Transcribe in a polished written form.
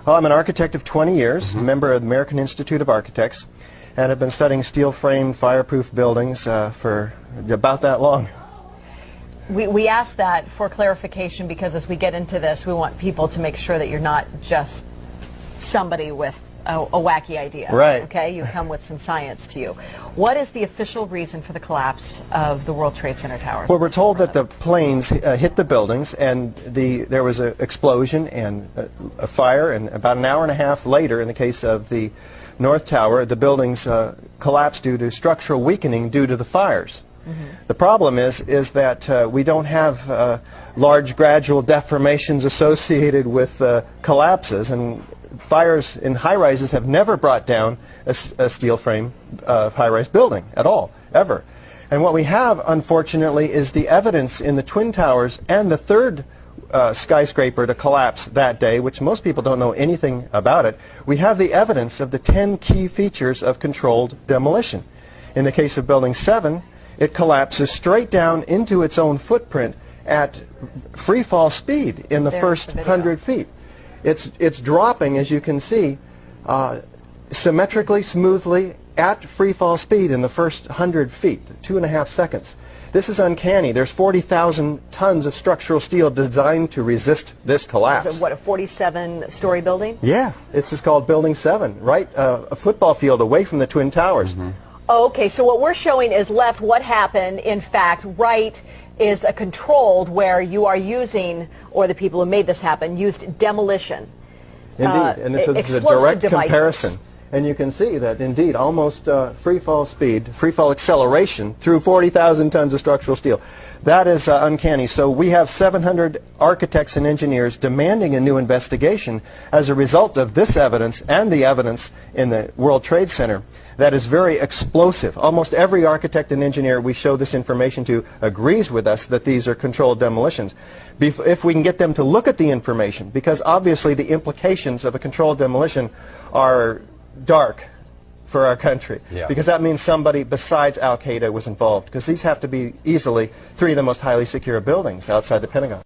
Well, I'm an architect of 20 years, member of the American Institute of Architects, and have been studying steel-framed, fireproof buildings for about that long. We ask that for clarification because as we get into this, we want people to make sure that you're not just somebody with a wacky idea. Right. Okay, you come with some science to you. What is the official reason for the collapse of the World Trade Center towers? Well, we're told that the planes hit the buildings, and there was an explosion and a fire, and about an hour and a half later, in the case of the North Tower, the buildings collapsed due to structural weakening due to the fires. The problem is that we don't have large gradual deformations associated with collapses, and fires in high-rises have never brought down a steel frame high-rise building at all, ever. And what we have, unfortunately, is the evidence in the Twin Towers and the third skyscraper to collapse that day, which most people don't know anything about it. We have the evidence of the 10 key features of controlled demolition. In the case of Building 7, it collapses straight down into its own footprint at free fall speed in the first 100 feet. It's dropping, as you can see, symmetrically, smoothly, at free fall speed in the first 100 feet, 2.5 seconds. This is uncanny. There's 40,000 tons of structural steel designed to resist this collapse. Is it, what, a 47-story building? Yeah, this is called Building 7, right a football field away from the Twin Towers. Okay, so what we're showing is left what happened. In fact, right is a controlled where you are using, or the people who made this happen, used demolition. Indeed, and this is a direct comparison. And you can see that, indeed, almost free fall speed, free fall acceleration through 40,000 tons of structural steel. That is uncanny. So we have 700 architects and engineers demanding a new investigation as a result of this evidence and the evidence in the World Trade Center that is very explosive. Almost every architect and engineer we show this information to agrees with us that these are controlled demolitions. If we can get them to look at the information, because obviously the implications of a controlled demolition are dark for our country, because that means somebody besides Al-Qaeda was involved, because these have to be easily 3 of the most highly secure buildings outside the Pentagon.